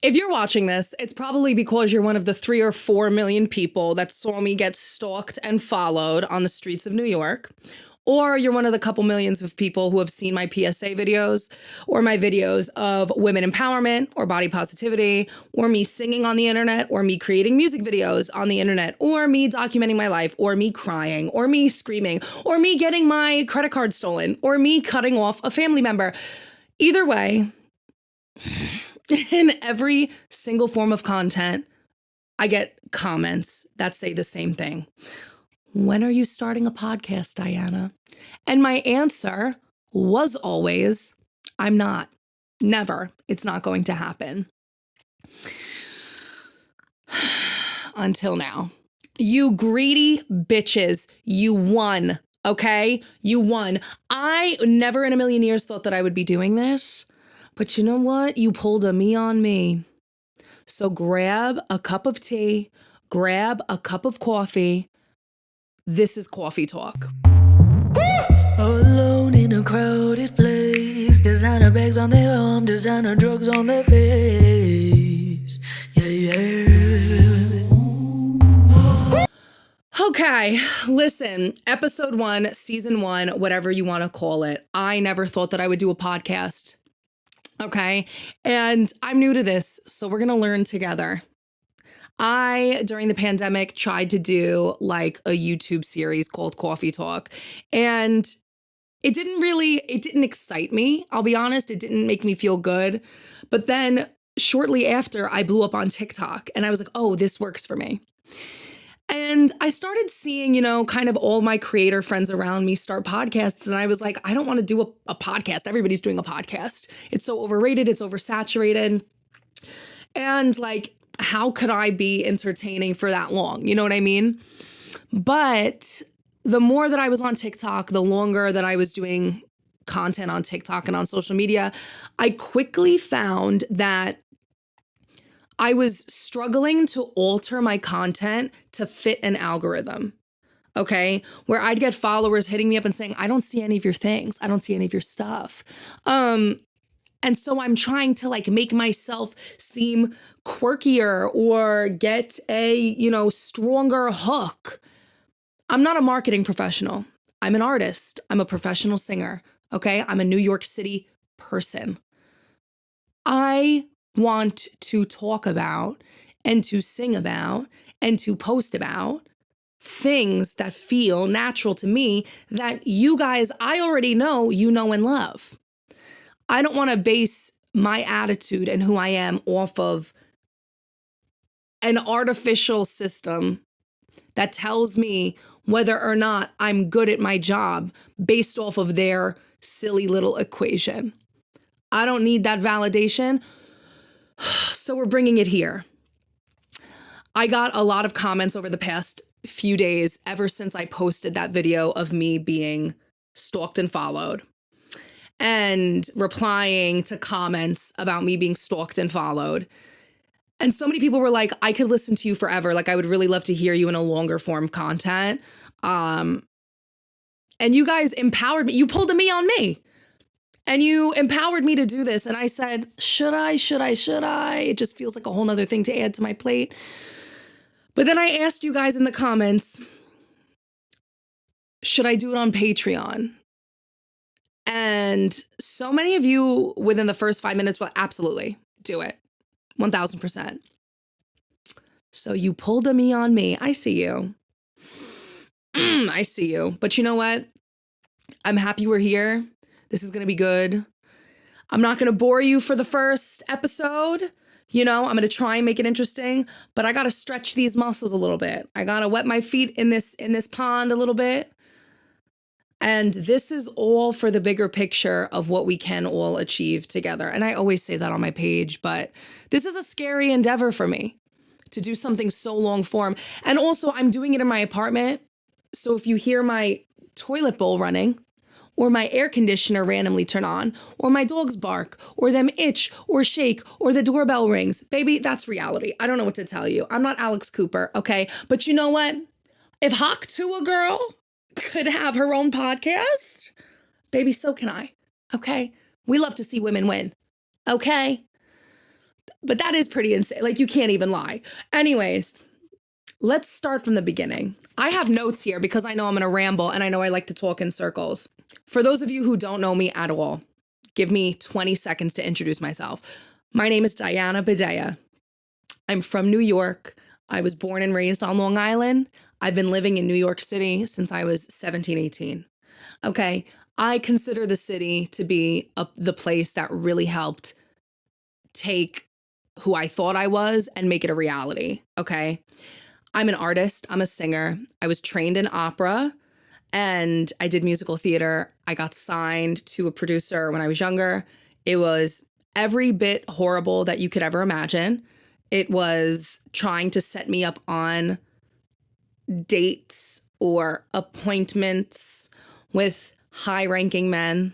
If you're watching this, it's probably because you're one of the 3 or 4 million people that saw me get stalked and followed on the streets of New York. Or you're one of the couple millions of people who have seen my PSA videos or my videos of women empowerment or body positivity or me singing on the internet or me creating music videos on the internet or me documenting my life or me crying or me screaming or me getting my credit card stolen or me cutting off a family member. Either way, in every single form of content, I get comments that say the same thing. When are you starting a podcast, Diana? And my answer was always, I'm not. Never. It's not going to happen. Until now. You greedy bitches, you won, okay? You won. I never in a million years thought that I would be doing this, but you know what? You pulled a me on me. So grab a cup of tea, grab a cup of coffee. This is Kawfee Talk. Alone in a crowded place, designer bags on their arm, designer drugs on their face. Yeah. Okay, listen, episode 1, season 1, whatever you want to call it. I never thought that I would do a podcast. Okay, and I'm new to this, so we're going to learn together. I, during the pandemic, tried to do like a YouTube series called Kawfee Talk, and it didn't excite me. I'll be honest, it didn't make me feel good. But then shortly after, I blew up on TikTok and I was like, oh, this works for me. And I started seeing, kind of all my creator friends around me start podcasts. And I was like, I don't want to do a podcast. Everybody's doing a podcast. It's so overrated. It's oversaturated. And like, how could I be entertaining for that long? You know what I mean? But the more that I was on TikTok, the longer that I was doing content on TikTok and on social media, I quickly found that I was struggling to alter my content to fit an algorithm. Okay, where I'd get followers hitting me up and saying, I don't see any of your things. I don't see any of your stuff. And so I'm trying to like make myself seem quirkier or get a, stronger hook. I'm not a marketing professional. I'm an artist. I'm a professional singer. Okay. I'm a New York City person. I want to talk about and to sing about and to post about things that feel natural to me that you guys, I already know, and love. I don't want to base my attitude and who I am off of an artificial system that tells me whether or not I'm good at my job based off of their silly little equation. I don't need that validation, so we're bringing it here. I got a lot of comments over the past few days ever since I posted that video of me being stalked and followed, and replying to comments about me being stalked and followed. And so many people were like, I could listen to you forever. Like, I would really love to hear you in a longer form content. And you guys empowered me. You pulled a me on me. And you empowered me to do this. And I said, should I? It just feels like a whole nother thing to add to my plate. But then I asked you guys in the comments, should I do it on Patreon? And so many of you within the first 5 minutes, well, absolutely, do it. 1000%. So you pulled a me on me. I see you. I see you. But you know what? I'm happy we're here. This is going to be good. I'm not going to bore you for the first episode. I'm going to try and make it interesting, but I got to stretch these muscles a little bit. I got to wet my feet in this pond a little bit. And this is all for the bigger picture of what we can all achieve together. And I always say that on my page, but this is a scary endeavor for me to do something so long form. And also I'm doing it in my apartment. So if you hear my toilet bowl running, or my air conditioner randomly turn on, or my dogs bark, or them itch or shake, or the doorbell rings, baby, that's reality. I don't know what to tell you. I'm not Alex Cooper, okay? But you know what? If Hawk to a girl could have her own podcast, baby, so can I, okay? We love to see women win, okay? But that is pretty insane. Like, you can't even lie. Anyways, let's start from the beginning. I have notes here because I know I'm going to ramble and I know I like to talk in circles. For those of you who don't know me at all, give me 20 seconds to introduce myself. My name is Diana Badea. I'm from New York. I was born and raised on Long Island. I've been living in New York City since I was 17, 18. Okay, I consider the city to be the place that really helped take who I thought I was and make it a reality, okay? I'm an artist. I'm a singer. I was trained in opera and I did musical theater. I got signed to a producer when I was younger. It was every bit horrible that you could ever imagine. It was trying to set me up on dates or appointments with high-ranking men.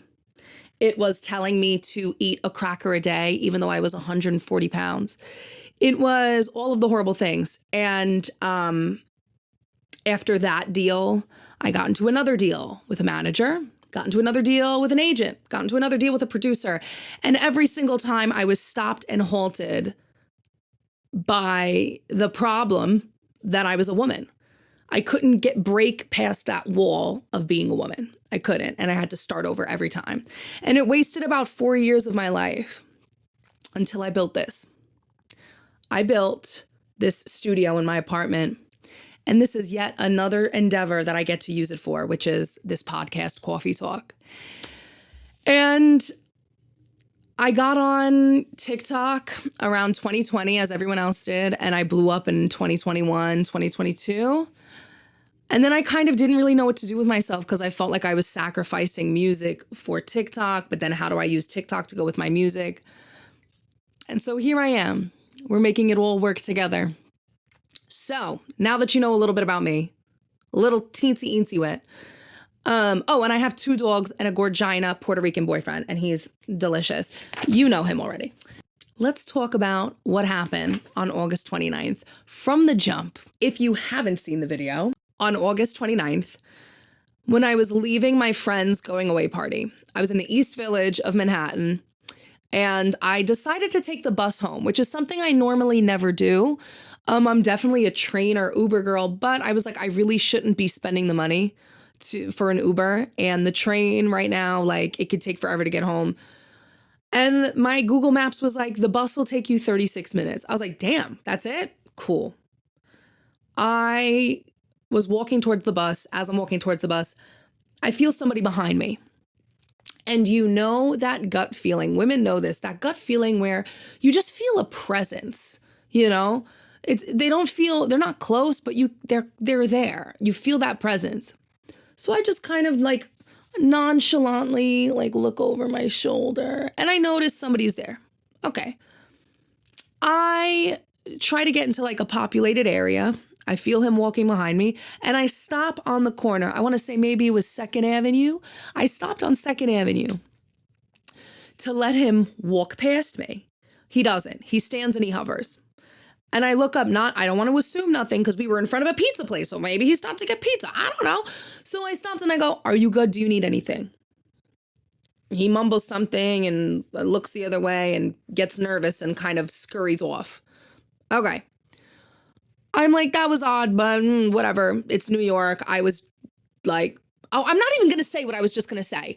It was telling me to eat a cracker a day, even though I was 140 pounds. It was all of the horrible things. And after that deal, I got into another deal with a manager, got into another deal with an agent, got into another deal with a producer. And every single time I was stopped and halted by the problem that I was a woman. I couldn't break past that wall of being a woman. I couldn't, and I had to start over every time. And it wasted about 4 years of my life until I built this. I built this studio in my apartment, and this is yet another endeavor that I get to use it for, which is this podcast, Kawfee Tawk. And I got on TikTok around 2020, as everyone else did, and I blew up in 2021, 2022. And then I kind of didn't really know what to do with myself because I felt like I was sacrificing music for TikTok, but then how do I use TikTok to go with my music? And so here I am. We're making it all work together. So now that you know a little bit about me, a little teensy wet. And I have 2 dogs and a Gorgina Puerto Rican boyfriend, and he's delicious. You know him already. Let's talk about what happened on August 29th from the jump. If you haven't seen the video, on August 29th, when I was leaving my friend's going away party, I was in the East Village of Manhattan, and I decided to take the bus home, which is something I normally never do. I'm definitely a train or Uber girl, but I was like, I really shouldn't be spending the money for an Uber, and the train right now, like, it could take forever to get home. And my Google Maps was like, the bus will take you 36 minutes. I was like, damn, that's it? Cool. I was walking towards the bus. As I'm walking towards the bus, I feel somebody behind me. And you know that gut feeling, women know this, that gut feeling where you just feel a presence, you know? They're not close, but they're there. You feel that presence. So I just kind of like nonchalantly like look over my shoulder and I notice somebody's there. Okay. I try to get into like a populated area. I feel him walking behind me and I stop on the corner. I want to say maybe it was 2nd Avenue. I stopped on 2nd Avenue to let him walk past me. He doesn't. He stands and he hovers. And I look up, I don't want to assume nothing because we were in front of a pizza place. So maybe he stopped to get pizza. I don't know. So I stopped and I go, are you good? Do you need anything? He mumbles something and looks the other way and gets nervous and kind of scurries off. Okay. I'm like, that was odd, but whatever. It's New York. I was like, oh, I'm not even going to say what I was just going to say.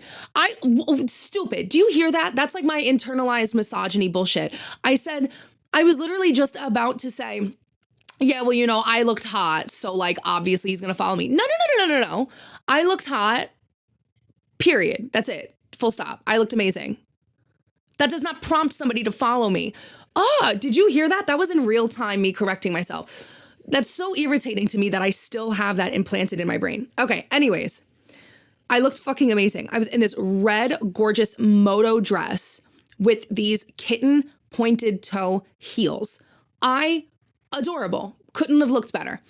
Stupid. Do you hear that? That's like my internalized misogyny bullshit. I was literally just about to say, yeah, well, you know, I looked hot. So like, obviously he's going to follow me. No. I looked hot. Period. That's it. Full stop. I looked amazing. That does not prompt somebody to follow me. Oh, did you hear that? That was in real time, me correcting myself. That's so irritating to me that I still have that implanted in my brain. Okay, anyways, I looked fucking amazing. I was in this red, gorgeous moto dress with these kitten pointed toe heels. Adorable. Couldn't have looked better.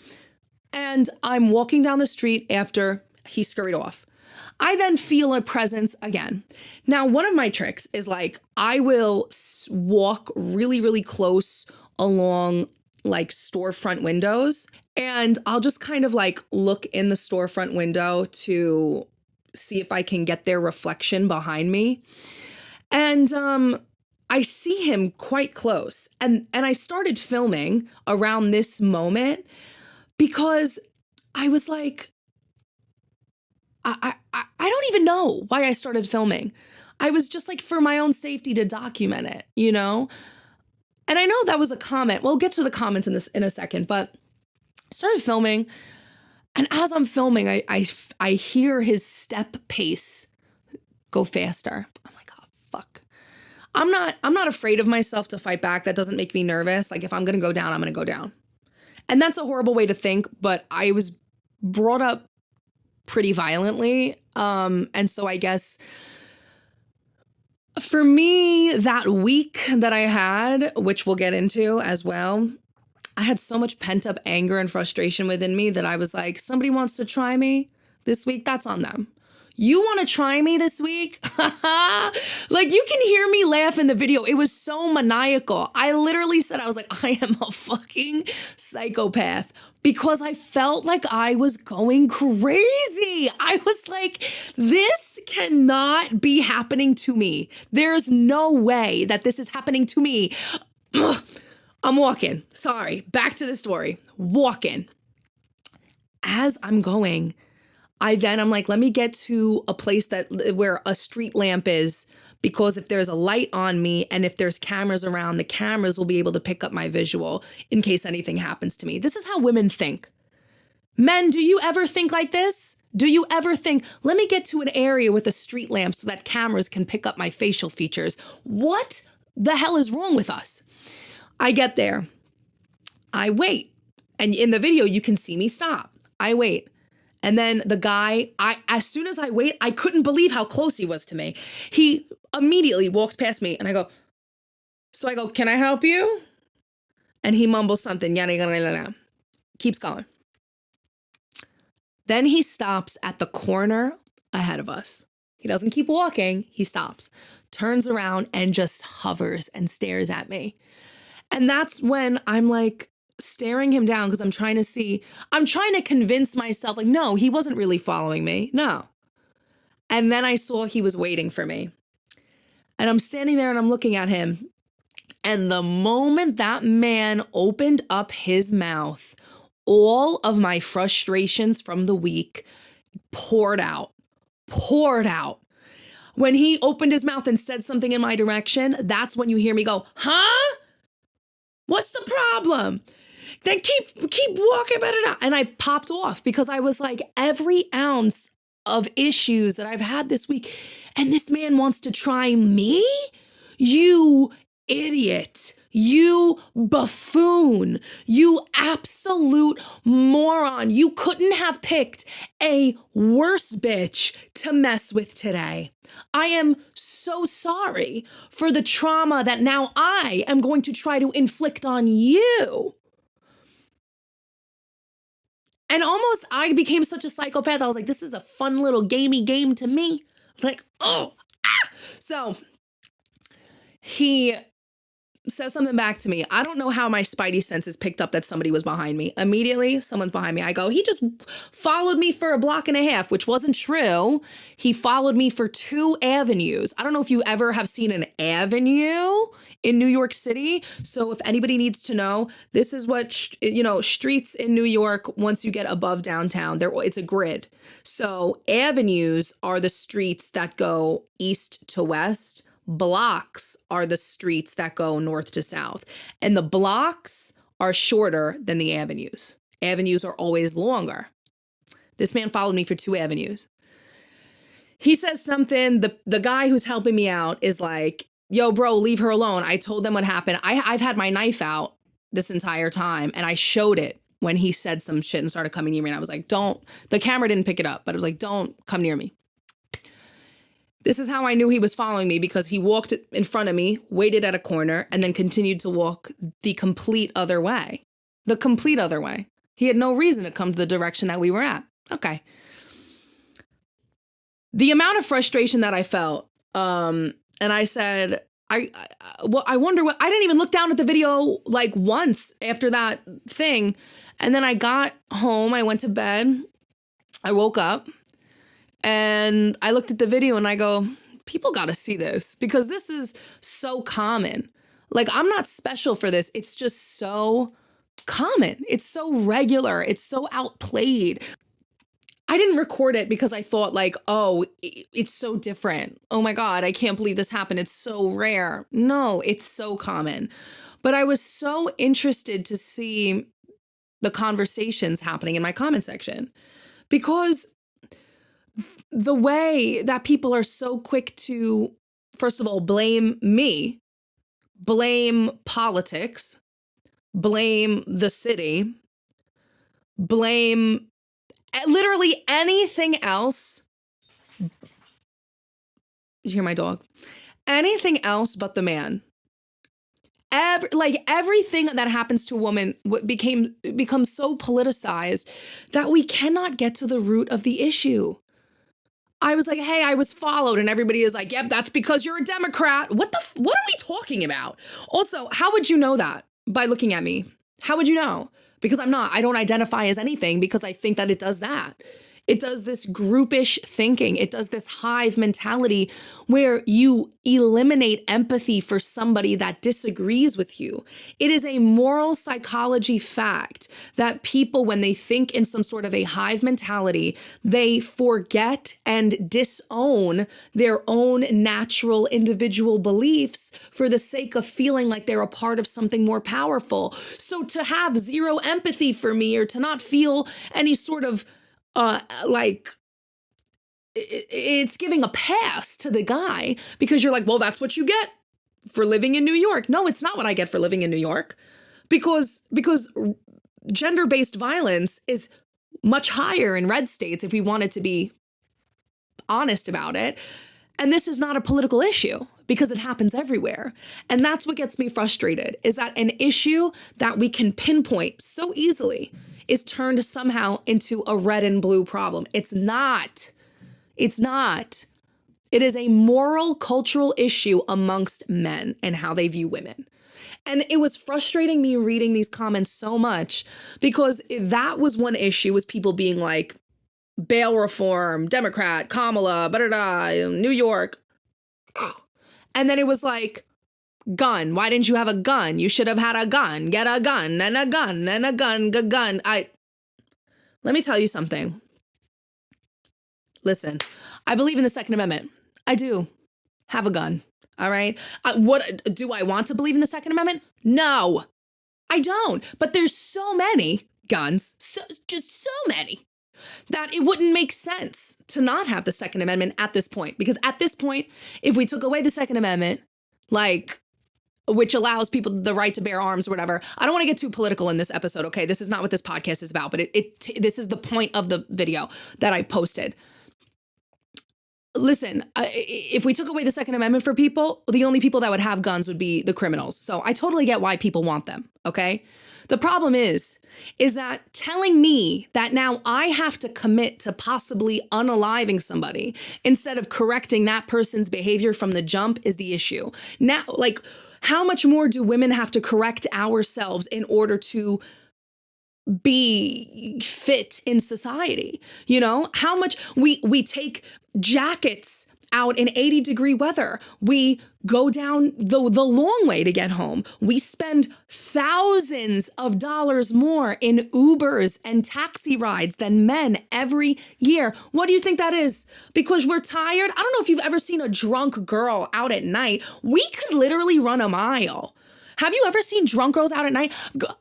And I'm walking down the street after he scurried off. I then feel a presence again. Now, one of my tricks is like, I will walk really, really close along like storefront windows, and I'll just kind of like look in the storefront window to see if I can get their reflection behind me. And I see him quite close. And I started filming around this moment because I was like, I don't even know why I started filming. I was just like for my own safety to document it, you know? And I know that was a comment. We'll get to the comments in a second, but I started filming. And as I'm filming, I hear his step pace go faster. I'm like, oh, fuck. I'm not afraid of myself to fight back. That doesn't make me nervous. Like if I'm going to go down, I'm going to go down. And that's a horrible way to think, but I was brought up pretty violently. And so I guess for me, that week that I had, which we'll get into as well, I had so much pent up anger and frustration within me that I was like, somebody wants to try me this week, that's on them. You want to try me this week? Like you can hear me laugh in the video. It was so maniacal. I literally said, I was like, I am a fucking psychopath because I felt like I was going crazy. I was like, this cannot be happening to me. There's no way that this is happening to me. Ugh. I'm walking. Sorry. Back to the story. Walking. As I'm going, I'm like, let me get to a place where a street lamp is, because if there's a light on me and if there's cameras around, the cameras will be able to pick up my visual in case anything happens to me. This is how women think. Men, do you ever think like this? Do you ever think, let me get to an area with a street lamp so that cameras can pick up my facial features? What the hell is wrong with us? I get there. I wait. And in the video, you can see me stop. I wait. And then the guy, as soon as I wait, I couldn't believe how close he was to me. He immediately walks past me and I go, can I help you? And he mumbles something, yada, yada, yada. Keeps going. Then he stops at the corner ahead of us. He doesn't keep walking. He stops, turns around and just hovers and stares at me. And that's when I'm like staring him down because I'm trying to convince myself like, no, he wasn't really following me. No. And then I saw he was waiting for me. And I'm standing there and I'm looking at him. And the moment that man opened up his mouth, all of my frustrations from the week poured out. When he opened his mouth and said something in my direction, that's when you hear me go, huh? What's the problem? Then keep walking. And I popped off because I was like, every ounce of issues that I've had this week, and this man wants to try me? You idiot. You buffoon. You absolute moron. You couldn't have picked a worse bitch to mess with today. I am so sorry for the trauma that now I am going to try to inflict on you. And almost I became such a psychopath. I was like, this is a fun little gamey game to me. Like, oh, ah. So he says something back to me. I don't know how my spidey senses picked up that somebody was behind me. Immediately, someone's behind me. I go, he just followed me for a block and a half, which wasn't true. He followed me for 2 avenues. I don't know if you ever have seen an avenue in New York City. So if anybody needs to know, this is what, streets in New York, once you get above downtown, it's a grid. So avenues are the streets that go east to west. Blocks are the streets that go north to south. And the blocks are shorter than the avenues. Avenues are always longer. This man followed me for 2 avenues. He says something, the guy who's helping me out is like, yo, bro, leave her alone. I told them what happened. I've had my knife out this entire time, and I showed it when he said some shit and started coming near me. And I was like, the camera didn't pick it up, but I was like, don't come near me. This is how I knew he was following me, because he walked in front of me, waited at a corner, and then continued to walk the complete other way. The complete other way. He had no reason to come to the direction that we were at. Okay. The amount of frustration that I felt, and I said, I wonder what, I didn't even look down at the video like once after that thing. And then I got home, I went to bed, I woke up, and I looked at the video and I go, people got to see this because this is so common. Like, I'm not special for this. It's just so common. It's so regular. It's so outplayed. I didn't record it because I thought like, oh, it's so different. Oh my God, I can't believe this happened. It's so rare. No, it's so common. But I was so interested to see the conversations happening in my comment section because the way that people are so quick to, first of all, blame me, blame politics, blame the city, blame literally anything else. Did you hear my dog? Anything else but the man. Everything that happens to a woman becomes so politicized that we cannot get to the root of the issue. I was like, hey, I was followed. And everybody is like, yep, that's because you're a Democrat. What are we talking about? Also, how would you know that? By looking at me. How would you know? Because I'm not. I don't identify as anything because I think that it does that. It does this groupish thinking. It does this hive mentality where you eliminate empathy for somebody that disagrees with you. It is a moral psychology fact that people, when they think in some sort of a hive mentality, they forget and disown their own natural individual beliefs for the sake of feeling like they're a part of something more powerful. So to have zero empathy for me or to not feel any sort of it's giving a pass to the guy because you're like, well, that's what you get for living in New York. No, it's not what I get for living in New York because gender-based violence is much higher in red states if we wanted to be honest about it. And this is not a political issue because it happens everywhere. And that's what gets me frustrated is that an issue that we can pinpoint so easily is turned somehow into a red and blue problem. It's not. It's not. It is a moral, cultural issue amongst men and how they view women. And it was frustrating me reading these comments so much because that was one issue, was people being like, bail reform, Democrat, Kamala, New York. And then it was like, gun. Why didn't you have a gun? You should have had a gun. Get a gun and a gun and a gun. Let me tell you something. Listen, I believe in the Second Amendment. I do have a gun. All right. What do I want to believe in the Second Amendment? No, I don't. But there's so many guns, just so many, that it wouldn't make sense to not have the Second Amendment at this point. Because at this point, if we took away the Second Amendment, which allows people the right to bear arms or whatever. I don't want to get too political in this episode, okay? This is not what this podcast is about, but this is the point of the video that I posted. Listen, if we took away the Second Amendment for people, the only people that would have guns would be the criminals. So I totally get why people want them, okay? The problem is that telling me that now I have to commit to possibly unaliving somebody instead of correcting that person's behavior from the jump is the issue. Now, how much more do women have to correct ourselves in order to be fit in society? You know, how much we take jackets out in 80-degree weather. We go down the long way to get home. We spend thousands of dollars more in Ubers and taxi rides than men every year. What do you think that is? Because we're tired? I don't know if you've ever seen a drunk girl out at night. We could literally run a mile. Have you ever seen drunk girls out at night?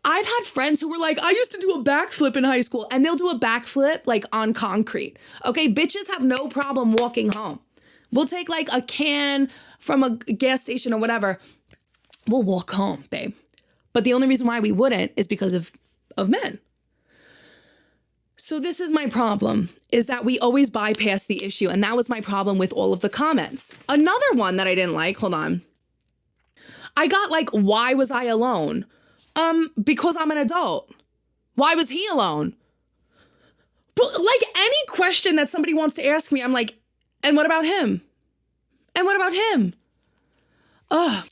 I've had friends who were like, I used to do a backflip in high school, and they'll do a backflip on concrete. Okay, bitches have no problem walking home. We'll take a can from a gas station or whatever. We'll walk home, babe. But the only reason why we wouldn't is because of men. So this is my problem, is that we always bypass the issue. And that was my problem with all of the comments. Another one that I didn't like, hold on. I got why was I alone? Because I'm an adult. Why was he alone? But any question that somebody wants to ask me, I'm like, and what about him? And what about him?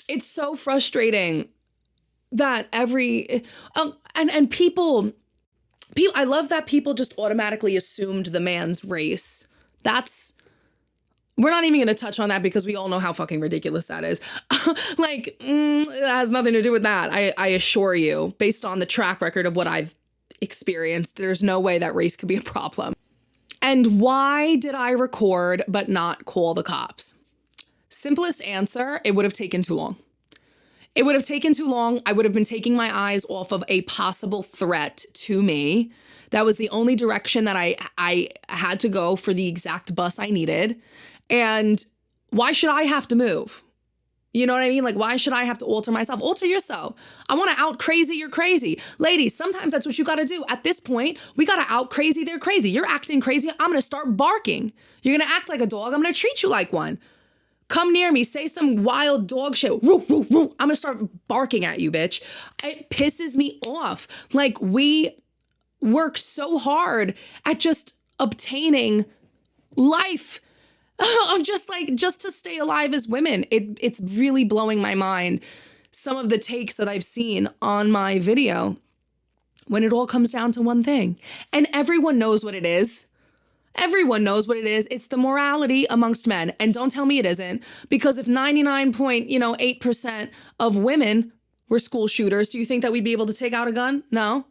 It's so frustrating that people, I love that people just automatically assumed the man's race. That's we're not even going to touch on that because we all know how fucking ridiculous that is. It has nothing to do with that. I assure you, based on the track record of what I've experienced, there's no way that race could be a problem. And why did I record but not call the cops? Simplest answer, it would have taken too long. It would have taken too long. I would have been taking my eyes off of a possible threat to me. That was the only direction that I had to go for the exact bus I needed. And why should I have to move? You know what I mean? Like, why should I have to alter myself? Alter yourself. I want to out crazy you're crazy. Ladies, sometimes that's what you got to do. At this point, we got to out crazy they're crazy. You're acting crazy. I'm going to start barking. You're going to act like a dog. I'm going to treat you like one. Come near me. Say some wild dog shit. Roo, roo, roo. I'm going to start barking at you, bitch. It pisses me off. Like, we work so hard at just obtaining life of just to stay alive as women. It's really blowing my mind, some of the takes that I've seen on my video when it all comes down to one thing. And everyone knows what it is. Everyone knows what it is. It's the morality amongst men. And don't tell me it isn't, because if 99.8% of women were school shooters, do you think that we'd be able to take out a gun? No.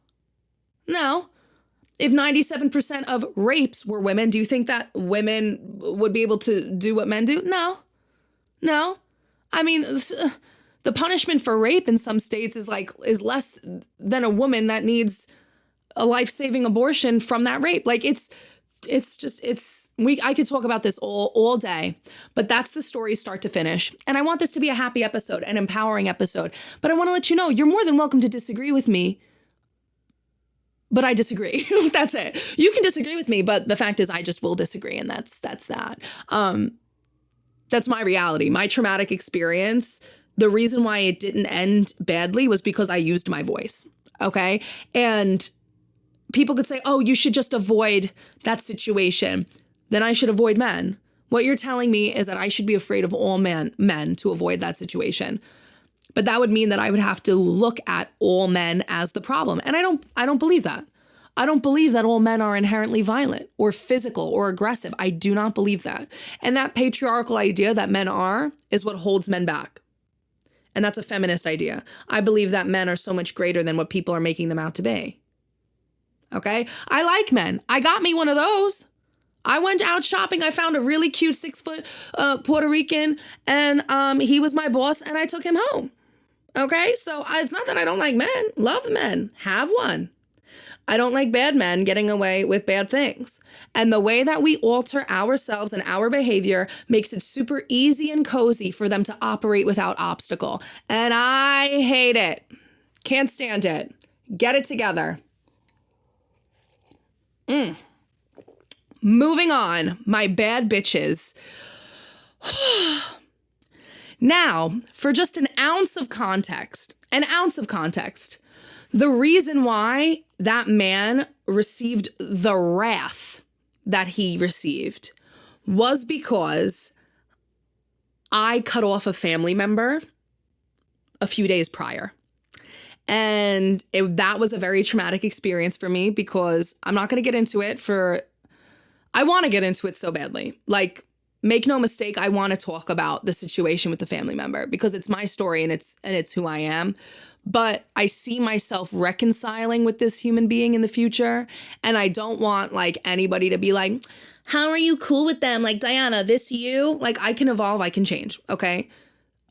If 97% of rapes were women, do you think that women would be able to do what men do? No. I mean, the punishment for rape in some states is less than a woman that needs a life-saving abortion from that rape. Like, I could talk about this all day, but that's the story start to finish. And I want this to be a happy episode, an empowering episode. But I want to let you know, you're more than welcome to disagree with me. But I disagree. That's it. You can disagree with me, but the fact is I just will disagree. And that's that. That's my reality. My traumatic experience, the reason why it didn't end badly was because I used my voice. Okay. And people could say, oh, you should just avoid that situation. Then I should avoid men. What you're telling me is that I should be afraid of all men to avoid that situation. But that would mean that I would have to look at all men as the problem. And I don't believe that. I don't believe that all men are inherently violent or physical or aggressive. I do not believe that. And that patriarchal idea that men are is what holds men back. And that's a feminist idea. I believe that men are so much greater than what people are making them out to be. Okay? I like men. I got me one of those. I went out shopping. I found a really cute 6-foot Puerto Rican, and he was my boss, and I took him home. Okay? So it's not that I don't like men. Love men. Have one. I don't like bad men getting away with bad things. And the way that we alter ourselves and our behavior makes it super easy and cozy for them to operate without obstacle. And I hate it. Can't stand it. Get it together. Moving on, my bad bitches. Now, for just an ounce of context, the reason why that man received the wrath that he received was because I cut off a family member a few days prior. And that was a very traumatic experience for me because I'm not going to get into it I want to get into it so badly. Like, make no mistake, I want to talk about the situation with the family member because it's my story and it's who I am. But I see myself reconciling with this human being in the future. And I don't want like anybody to be like, how are you cool with them? Like, Diana, this you? Like, I can evolve, I can change, okay?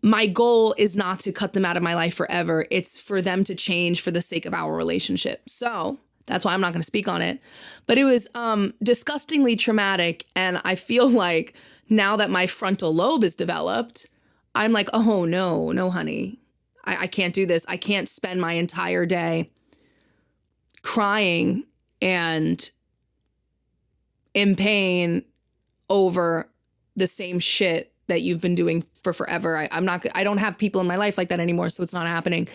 My goal is not to cut them out of my life forever. It's for them to change for the sake of our relationship. So that's why I'm not going to speak on it. But it was disgustingly traumatic. And I feel like now that my frontal lobe is developed, I'm like, oh, no, honey. I can't do this. I can't spend my entire day crying and in pain over the same shit that you've been doing for forever. I don't have people in my life like that anymore, so it's not happening.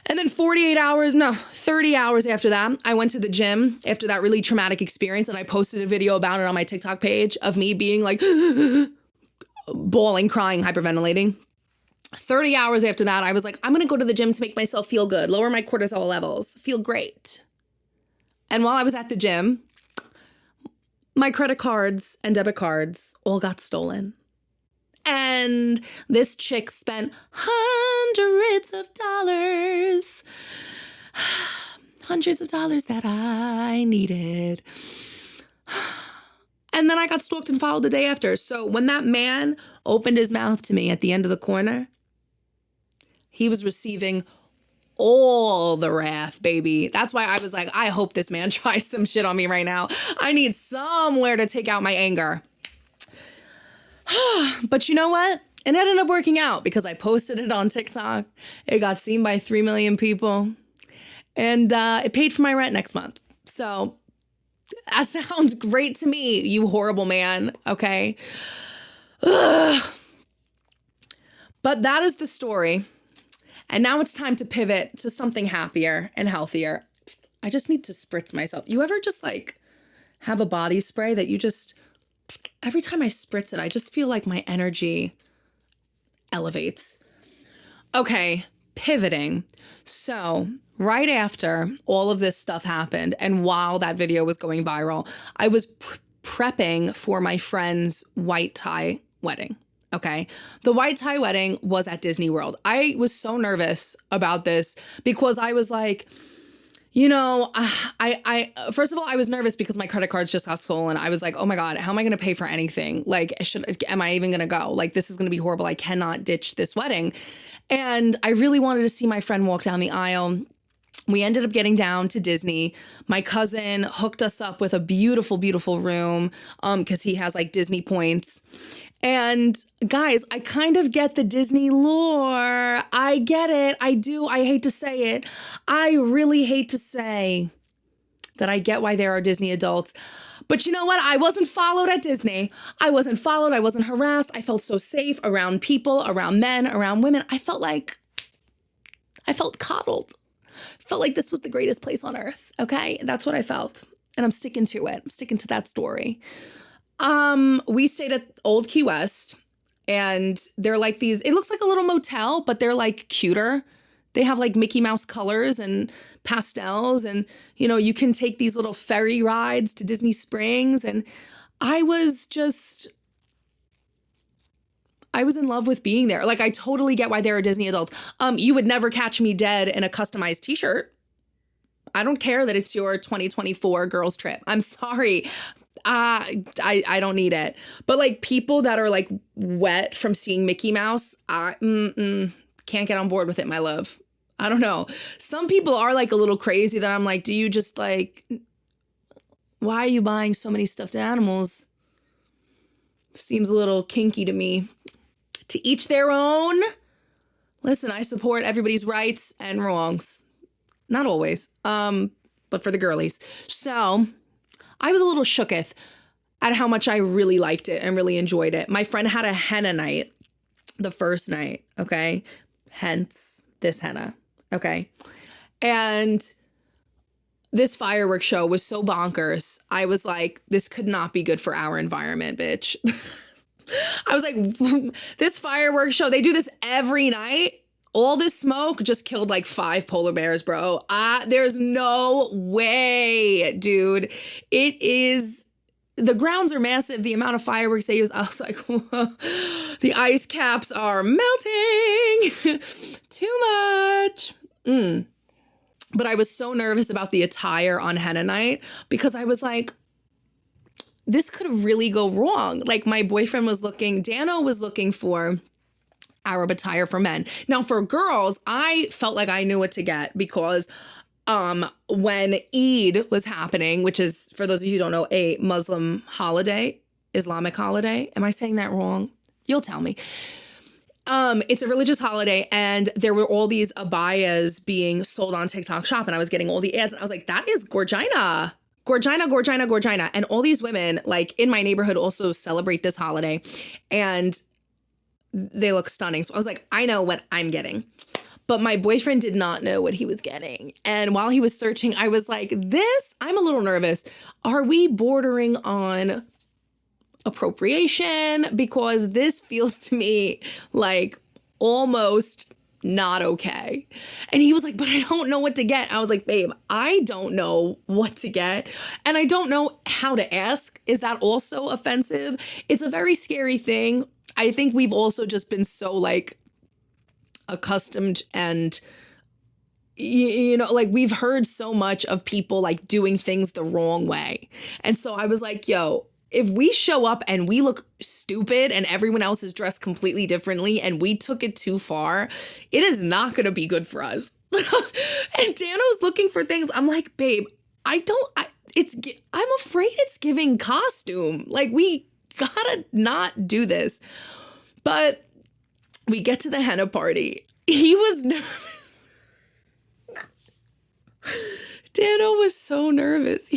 And then 30 hours after that, I went to the gym after that really traumatic experience, and I posted a video about it on my TikTok page of me being like bawling, crying, hyperventilating. 30 hours after that, I was like, I'm going to go to the gym to make myself feel good, lower my cortisol levels, feel great. And while I was at the gym, my credit cards and debit cards all got stolen. And this chick spent hundreds of dollars that I needed. And then I got stalked and followed the day after. So when that man opened his mouth to me at the end of the corner, he was receiving all the wrath, baby. That's why I was like, I hope this man tries some shit on me right now. I need somewhere to take out my anger. But you know what? It ended up working out because I posted it on TikTok. It got seen by 3 million people. And it paid for my rent next month. So that sounds great to me, you horrible man. Okay. Ugh. But that is the story. And now it's time to pivot to something happier and healthier. I just need to spritz myself. You ever just like have a body spray that you just, every time I spritz it, I just feel like my energy elevates. Okay, pivoting. So right after all of this stuff happened and while that video was going viral, I was prepping for my friend's white tie wedding. Okay. The white tie wedding was at Disney World. I was so nervous about this because I was like, you know, I first of all, I was nervous because my credit cards just got stolen. I was like, oh my God, how am I going to pay for anything? Like, am I even going to go? Like, this is going to be horrible. I cannot ditch this wedding. And I really wanted to see my friend walk down the aisle. We ended up getting down to Disney. My cousin hooked us up with a beautiful, beautiful room because he has like Disney points. And guys, I kind of get the Disney lore. I get it. I do. I hate to say it. I really hate to say that I get why there are Disney adults. But you know what? I wasn't followed at Disney. I wasn't followed. I wasn't harassed. I felt so safe around people, around men, around women. I felt coddled. Felt like this was the greatest place on earth. Okay. That's what I felt. And I'm sticking to it. I'm sticking to that story. We stayed at Old Key West and they're like these, it looks like a little motel, but they're like cuter. They have like Mickey Mouse colors and pastels and, you know, you can take these little ferry rides to Disney Springs. And I was in love with being there. Like, I totally get why there are Disney adults. You would never catch me dead in a customized t-shirt. I don't care that it's your 2024 girls trip. I'm sorry. I don't need it. But like people that are like wet from seeing Mickey Mouse, I can't get on board with it, my love. I don't know. Some people are like a little crazy that I'm like, do you just like, why are you buying so many stuffed animals? Seems a little kinky to me. To each their own. Listen, I support everybody's rights and wrongs. Not always, but for the girlies. So I was a little shooketh at how much I really liked it and really enjoyed it. My friend had a henna night the first night, okay? Hence this henna, okay? And this fireworks show was so bonkers. I was like, this could not be good for our environment, bitch. I was like, this fireworks show, they do this every night. All this smoke just killed like 5 polar bears, bro. There's no way, dude. It is, the grounds are massive. The amount of fireworks they use, I was like, whoa, the ice caps are melting. Too much. But I was so nervous about the attire on henna night because I was like, this could really go wrong. Like my boyfriend was Dano was looking for Arab attire for men. Now for girls, I felt like I knew what to get because when Eid was happening, which is, for those of you who don't know, a Muslim holiday, Islamic holiday. Am I saying that wrong? You'll tell me. It's a religious holiday and there were all these abayas being sold on TikTok Shop and I was getting all the ads and I was like, that is Gorgina. Gorgina, Gorgina, Gorgina. And all these women like in my neighborhood also celebrate this holiday and they look stunning. So I was like, I know what I'm getting. But my boyfriend did not know what he was getting. And while he was searching, I was like, I'm a little nervous. Are we bordering on appropriation? Because this feels to me like almost not okay. And he was like, but I don't know what to get. I was like, babe, I don't know what to get. And I don't know how to ask. Is that also offensive? It's a very scary thing. I think we've also just been so like accustomed and, you know, like we've heard so much of people like doing things the wrong way. And so I was like, yo, if we show up and we look stupid and everyone else is dressed completely differently and we took it too far, it is not going to be good for us. And Dano's looking for things. I'm like, babe, I'm afraid it's giving costume. Like, we gotta not do this. But we get to the henna party. He was nervous. Dano was so nervous.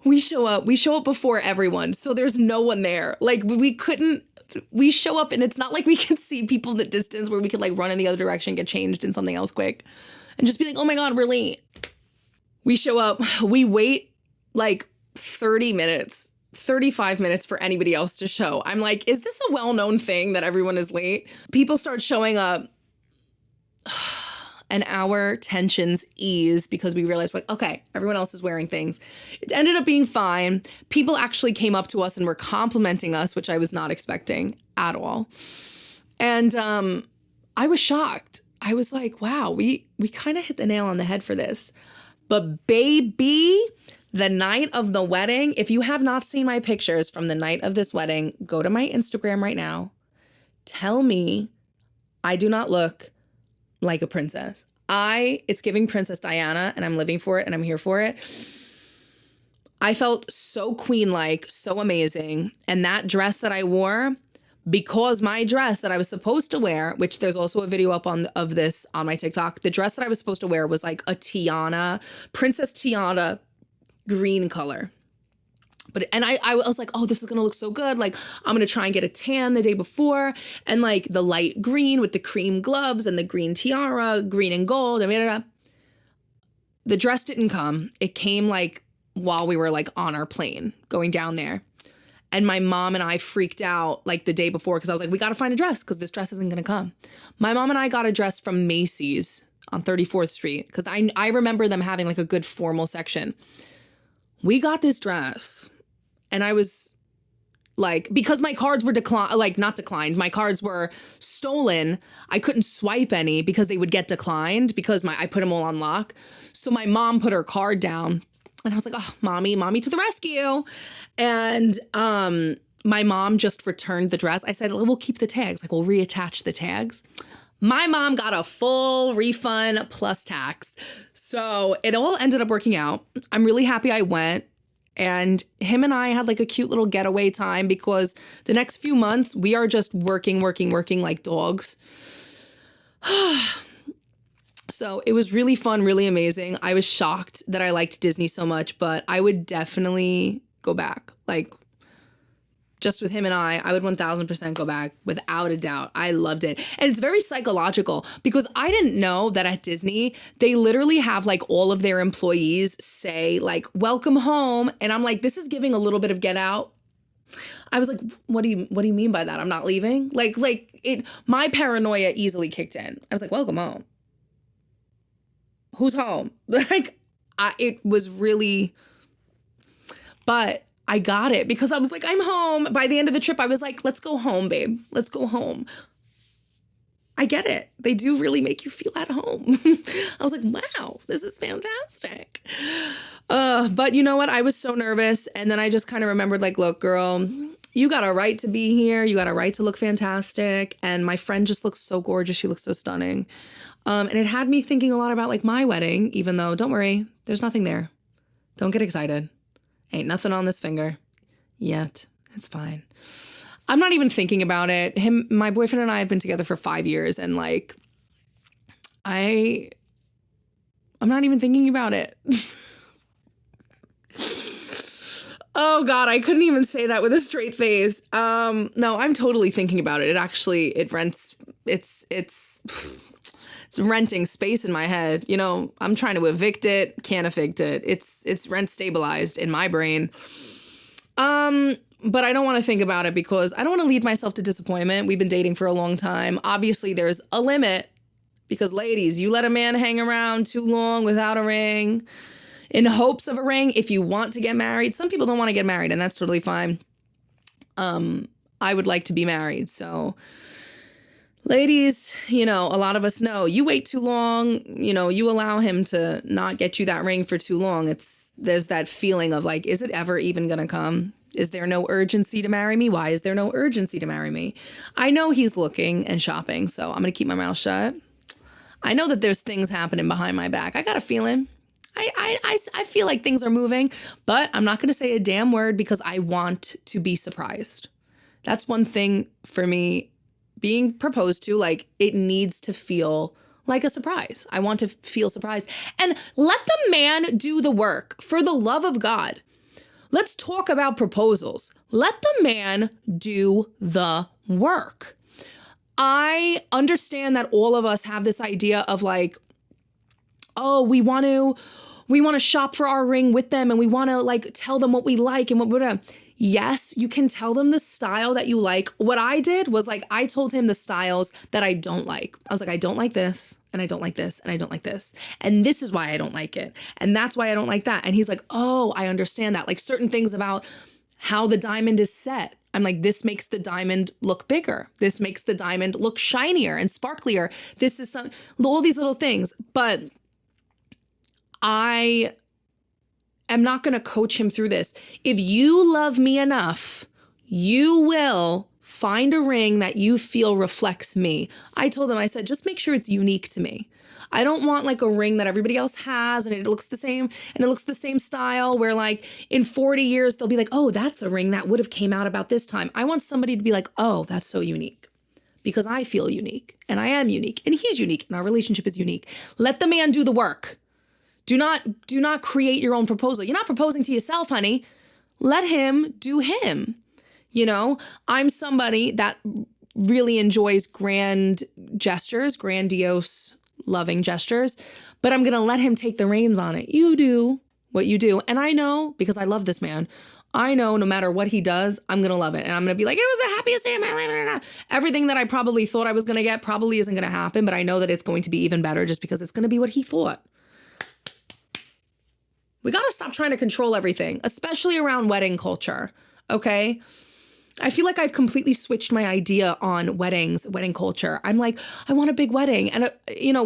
We show up before everyone. So there's no one there. Like, we show up and it's not like we can see people in the distance where we could like run in the other direction, get changed in something else quick and just be like, oh my God, we're late. We show up, we wait like 30 minutes, 35 minutes for anybody else to show. I'm like, is this a well-known thing that everyone is late? People start showing up. And our tensions ease because we realized, like, okay, everyone else is wearing things. It ended up being fine. People actually came up to us and were complimenting us, which I was not expecting at all. And I was shocked. I was like, wow, we kind of hit the nail on the head for this. But baby, the night of the wedding, if you have not seen my pictures from the night of this wedding, go to my Instagram right now. Tell me I do not look like a princess. It's giving Princess Diana, and I'm living for it and I'm here for it. I felt so queen-like, so amazing. And that dress that I wore, because my dress that I was supposed to wear, which there's also a video up of this on my TikTok, the dress that I was supposed to wear was like a Tiana, Princess Tiana green color. And I was like, oh, this is going to look so good. Like, I'm going to try and get a tan the day before. And like the light green with the cream gloves and the green tiara, green and gold. The dress didn't come. It came like while we were like on our plane going down there. And my mom and I freaked out like the day before because I was like, we got to find a dress because this dress isn't going to come. My mom and I got a dress from Macy's on 34th Street because I remember them having like a good formal section. We got this dress. And I was like, because my cards were not declined, my cards were stolen. I couldn't swipe any because they would get declined because I put them all on lock. So my mom put her card down and I was like, oh, mommy to the rescue. And my mom just returned the dress. I said, we'll keep the tags. Like, we'll reattach the tags. My mom got a full refund plus tax. So it all ended up working out. I'm really happy I went. And him and I had like a cute little getaway time because the next few months we are just working like dogs. So it was really fun, really amazing. I was shocked that I liked Disney so much, but I would definitely go back. Like, just with him and I would 1000% go back without a doubt. I loved it. And it's very psychological because I didn't know that at Disney, they literally have like all of their employees say like, welcome home. And I'm like, this is giving a little bit of Get Out. I was like, what do you mean by that? I'm not leaving? My paranoia easily kicked in. I was like, welcome home. Who's home? It was really, but I got it because I was like, I'm home. By the end of the trip, I was like, let's go home, babe. Let's go home. I get it. They do really make you feel at home. I was like, wow, this is fantastic. But you know what? I was so nervous. And then I just kind of remembered like, look, girl, you got a right to be here. You got a right to look fantastic. And my friend just looks so gorgeous. She looks so stunning. And it had me thinking a lot about like my wedding, even though don't worry, there's nothing there. Don't get excited. Ain't nothing on this finger yet. It's fine. I'm not even thinking about it. My boyfriend and I have been together for 5 years and like, I'm not even thinking about it. Oh God, I couldn't even say that with a straight face. No, I'm totally thinking about it. It's renting space in my head. You know, I'm trying to evict it, can't evict it. It's rent stabilized in my brain. but I don't want to think about it because I don't want to lead myself to disappointment. We've been dating for a long time. Obviously, there's a limit because, ladies, you let a man hang around too long without a ring in hopes of a ring if you want to get married. Some people don't want to get married, and that's totally fine. I would like to be married. So, ladies, a lot of us know you wait too long, you allow him to not get you that ring for too long. There's that feeling of like, is it ever even going to come? Is there no urgency to marry me? Why is there no urgency to marry me? I know he's looking and shopping, so I'm going to keep my mouth shut. I know that there's things happening behind my back. I got a feeling. I feel like things are moving, but I'm not going to say a damn word because I want to be surprised. That's one thing for me being proposed to, like it needs to feel like a surprise. I want to feel surprised and let the man do the work for the love of God. Let's talk about proposals. Let the man do the work. I understand that all of us have this idea of like, oh, we want to shop for our ring with them and we want to like tell them what we like and what we're Yes, you can tell them the style that you like. What I did was like, I told him the styles that I don't like. I was like, I don't like this and I don't like this and I don't like this. And this is why I don't like it. And that's why I don't like that. And he's like, oh, I understand that. Like certain things about how the diamond is set. I'm like, this makes the diamond look bigger. This makes the diamond look shinier and sparklier. This is all these little things. But I am not going to coach him through this. If you love me enough, you will find a ring that you feel reflects me. I told him, I said, just make sure it's unique to me. I don't want like a ring that everybody else has and it looks the same and it looks the same style where like in 40 years, they'll be like, oh, that's a ring that would have came out about this time. I want somebody to be like, oh, that's so unique because I feel unique and I am unique and he's unique and our relationship is unique. Let the man do the work. Do not create your own proposal. You're not proposing to yourself, honey. Let him do him. I'm somebody that really enjoys grand gestures, grandiose, loving gestures, but I'm going to let him take the reins on it. You do what you do. And I know, because I love this man, I know no matter what he does, I'm going to love it. And I'm going to be like, it was the happiest day of my life. Everything that I probably thought I was going to get probably isn't going to happen, but I know that it's going to be even better just because it's going to be what he thought. We got to stop trying to control everything, especially around wedding culture, okay? I feel like I've completely switched my idea on weddings, wedding culture. I'm like, I want a big wedding. And,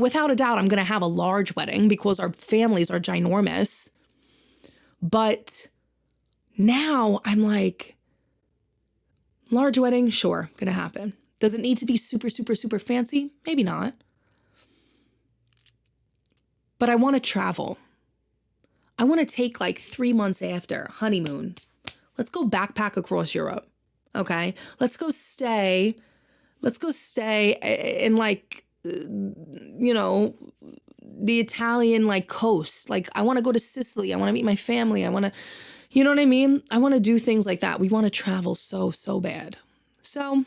without a doubt, I'm going to have a large wedding because our families are ginormous. But now I'm like, large wedding, sure, going to happen. Does it need to be super, super, super fancy? Maybe not. But I want to travel. I want to take like 3 months after honeymoon. Let's go backpack across Europe. Okay. Let's go stay in like, the Italian like coast. Like I want to go to Sicily. I want to meet my family. I want to, you know what I mean? I want to do things like that. We want to travel so, so bad. So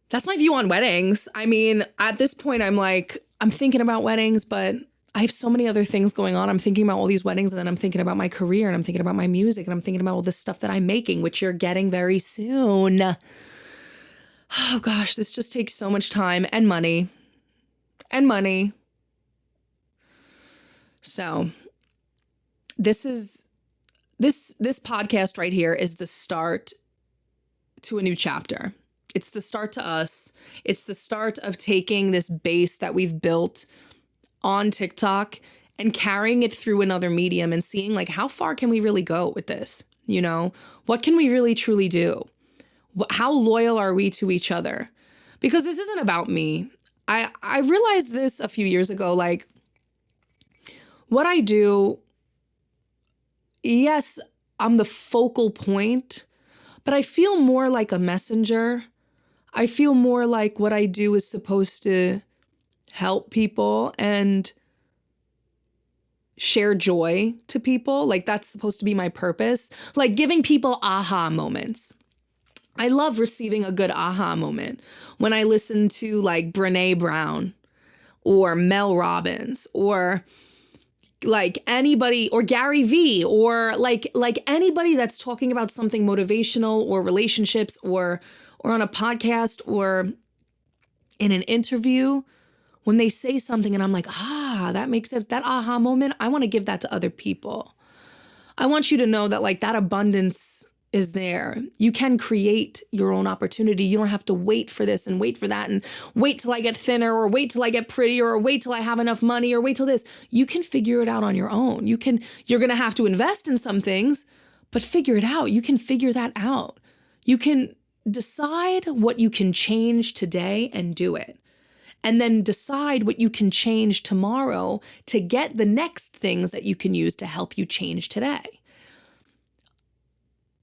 that's my view on weddings. I mean, at this point, I'm thinking about weddings, but I have so many other things going on. I'm thinking about all these weddings and then I'm thinking about my career and I'm thinking about my music and I'm thinking about all this stuff that I'm making, which you're getting very soon. Oh gosh, this just takes so much time and money. So this podcast right here is the start to a new chapter. It's the start to us. It's the start of taking this base that we've built on TikTok and carrying it through another medium and seeing like, how far can we really go with this? What can we really truly do? How loyal are we to each other? Because this isn't about me. I realized this a few years ago, like what I do, yes, I'm the focal point, but I feel more like a messenger. I feel more like what I do is supposed to help people and share joy to people. Like that's supposed to be my purpose. Like giving people aha moments. I love receiving a good aha moment when I listen to like Brene Brown or Mel Robbins or like anybody, or Gary Vee, or like anybody that's talking about something motivational or relationships or on a podcast or in an interview, when they say something and I'm like, that makes sense. That aha moment, I want to give that to other people. I want you to know that like that abundance is there. You can create your own opportunity. You don't have to wait for this and wait for that and wait till I get thinner or wait till I get prettier or wait till I have enough money or wait till this. You can figure it out on your own. You're going to have to invest in some things, but figure it out. You can figure that out. You can decide what you can change today and do it. And then decide what you can change tomorrow to get the next things that you can use to help you change today.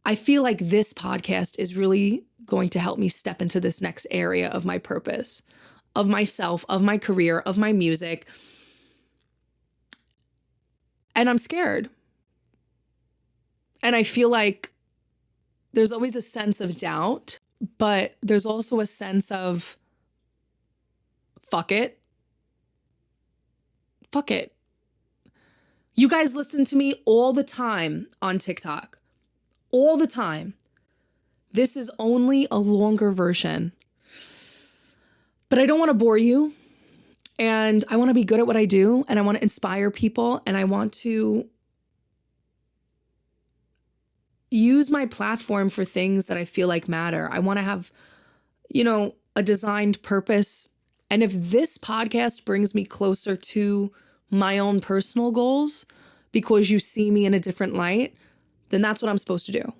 I feel like this podcast is really going to help me step into this next area of my purpose, of myself, of my career, of my music. And I'm scared. And I feel like there's always a sense of doubt, but there's also a sense of fuck it. Fuck it. You guys listen to me all the time on TikTok. All the time. This is only a longer version. But I don't want to bore you. And I want to be good at what I do. And I want to inspire people. And I want to use my platform for things that I feel like matter. I want to have, a designed purpose. And if this podcast brings me closer to my own personal goals because you see me in a different light, then that's what I'm supposed to do.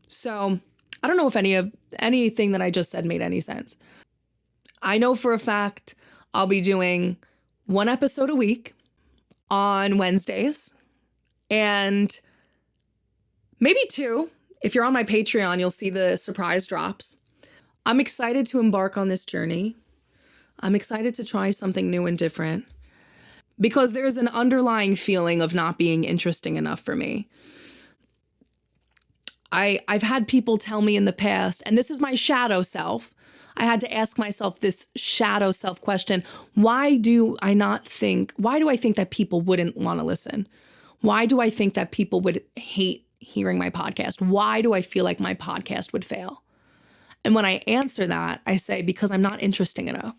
So I don't know if anything that I just said made any sense. I know for a fact I'll be doing 1 episode a week on Wednesdays and maybe 2. If you're on my Patreon, you'll see the surprise drops. I'm excited to embark on this journey. I'm excited to try something new and different because there's an underlying feeling of not being interesting enough for me. I've had people tell me in the past, and this is my shadow self, I had to ask myself this shadow self question. Why do I think that people wouldn't want to listen? Why do I think that people would hate hearing my podcast? Why do I feel like my podcast would fail? And when I answer that, I say, because I'm not interesting enough.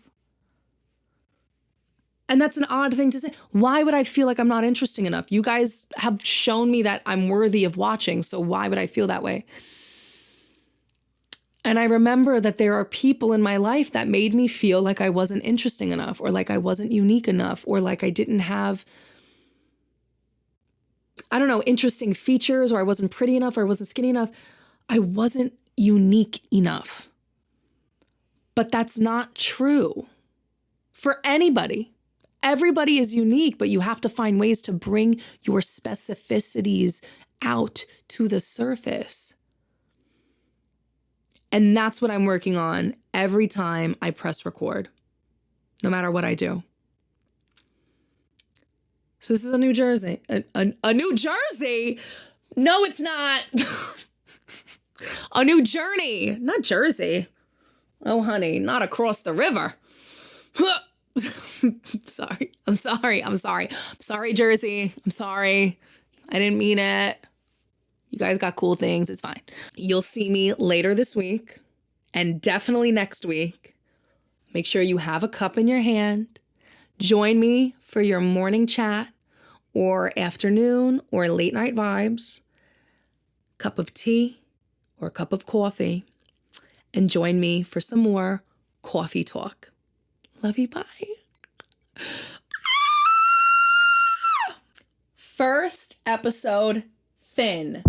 And that's an odd thing to say. Why would I feel like I'm not interesting enough? You guys have shown me that I'm worthy of watching, so why would I feel that way? And I remember that there are people in my life that made me feel like I wasn't interesting enough, or like I wasn't unique enough, or like I didn't have, interesting features, or I wasn't pretty enough, or I wasn't skinny enough. I wasn't unique enough. But that's not true for anybody. Everybody is unique, but you have to find ways to bring your specificities out to the surface. And that's what I'm working on every time I press record, no matter what I do. So this is a New Jersey. A New Jersey? No, it's not. A new journey, not Jersey. Oh, honey, not across the river. Sorry. I'm sorry, Jersey. I'm sorry. I didn't mean it. You guys got cool things. It's fine. You'll see me later this week and definitely next week. Make sure you have a cup in your hand. Join me for your morning chat or afternoon or late night vibes. Cup of tea or a cup of coffee. And join me for some more coffee talk. Love you. Bye. First episode, Finn.